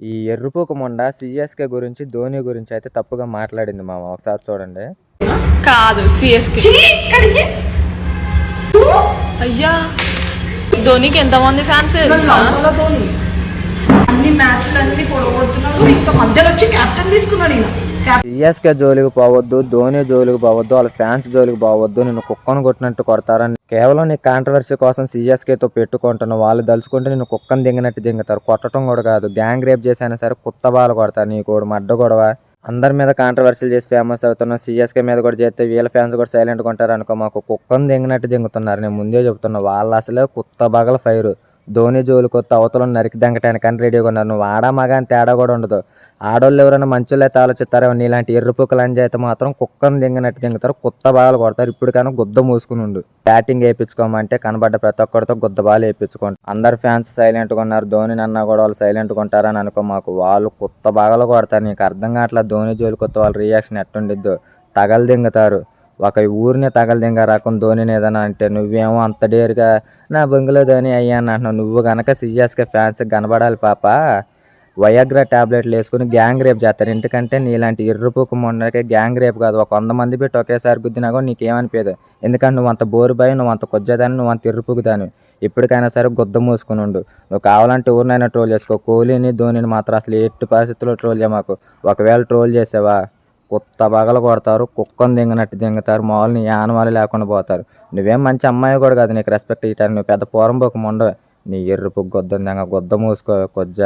ఈ ఎర్రిపోక మొండ సిఎస్కే గురించి, ధోని గురించి అయితే తప్పుగా మాట్లాడింది మామ. ఒకసారి చూడండి. కాదు సిఎస్కే. అయ్యా ధోనికి ఎంతమంది ఫ్యాన్స్ అన్ని మ్యాచ్లన్నీ పొడగొడుతున్నాడు. ఇంకా మధ్యలో వచ్చి కెప్టెన్ తీసుకున్నాడు ఈయన. సిఎస్కే జోలికి పోవద్దు, ధోని జోలికి పోవద్దు, వాళ్ళ ఫ్యాన్స్ జోలికి పోవద్దు, నిన్ను కుక్కను కొట్టినట్టు కొడతారని కేవలం నీ కాంట్రవర్సీ కోసం సిఎస్కేతో పెట్టుకుంటున్నావు. వాళ్ళు దలుచుకుంటే నిన్ను కుక్కను దింగినట్టు దింగుతారు. కొట్టడం కూడా కాదు, గ్యాంగ్ రేప్ చేసైనా సరే కుత్త బాలు కొడతారు. నీ కూడా మడ్డ గొడవ అందరి మీద కాంట్రవర్సీలు చేసి ఫేమస్ అవుతున్నావు. సిఎస్కే మీద కూడా చేస్తే వీళ్ళ ఫ్యాన్స్ కూడా సైలెంట్గా ఉంటారు అనుకో. మాకు కుక్కను దింగినట్టు దింగుతున్నారు. నేను ముందే చెప్తున్నా, వాళ్ళు అసలే కుత్త బగల ఫైరు. ధోని జోలికి కొత్త అవతల నరికి దంగటానికి అని రెడీగా ఉన్నారు. నువ్వు ఆడా మగా అని తేడా కూడా ఉండదు. ఆడోళ్ళు ఎవరైనా మంచోళ్ళు అయితే ఆలోచిస్తారేమో, నీలాంటి ఎర్రపుక్కలు అని అయితే మాత్రం కుక్కను దింగినట్టు దింగుతారు. కుత్త బాలు కొడతారు. ఇప్పటికైనా గుద్ద మూసుకుని ఉండు. బ్యాటింగ్ వేయించుకోమంటే కనబడ్డ ప్రతి ఒక్కరితో గుద్ద బాలు వేయించుకోండి. అందరు ఫ్యాన్స్ సైలెంట్గా ఉన్నారు. ధోని అన్నా కూడా వాళ్ళు సైలెంట్గా ఉంటారని అనుకో. మాకు వాళ్ళు కుత్త బాగలు కొడతారు. నీకు అర్థం కావట్లేదు ధోని జోలికి కొత్త వాళ్ళ రియాక్షన్ ఎట్టుండిద్దో. తగలు దింగుతారు. ఒక ఊరిని తగలదింగా రాకుండా ధోనిని ఏదైనా అంటే నువ్వేమో అంత డేరుగా నా బొంగులో ధోని అయ్యా అని అంటున్నావు. నువ్వు కనుక సిఎస్కే ఫ్యాన్స్ కనబడాలి పాప. వయాగ్రా ట్యాబ్లెట్లు వేసుకుని గ్యాంగ్ రేప్ చేస్తారు. ఎందుకంటే నీలాంటి ఎర్రపుకు మొన్నకే గ్యాంగ్ రేప్ కాదు, ఒక 100 మంది పెట్టి ఒకేసారి గుద్దినా కూడా నీకేమనిపించదు. ఎందుకంటే నువ్వు అంత బోరుబాయి, నువ్వు అంత కొజ్జదాని, నువ్వు అంత ఎర్రపుకుదాని. ఇప్పటికైనా సరే గుద్ద మూసుకుని ఉండు. నువ్వు కావాలంటే ఊరినైనా ట్రోల్ చేసుకో. కోహ్లీని ధోనిని మాత్రం అసలు ఎట్టి పరిస్థితుల్లో ట్రోల్ చేయమాకు. ఒకవేళ ట్రోల్ చేసావా కుత్త బగలు కొడతారు. కుక్కను దింగినట్టు దింగుతారు. మామూలు నీ ఆనవాళ్ళు లేకుండా పోతారు. నువ్వేం మంచి అమ్మాయి కూడా కాదు, నీకు రెస్పెక్ట్ ఇవ్వటానికి. నువ్వు పెద్ద పూరం పోక ఉండవు. నీ ఎర్రపు గొద్ద మూసుకో కొజ్జ.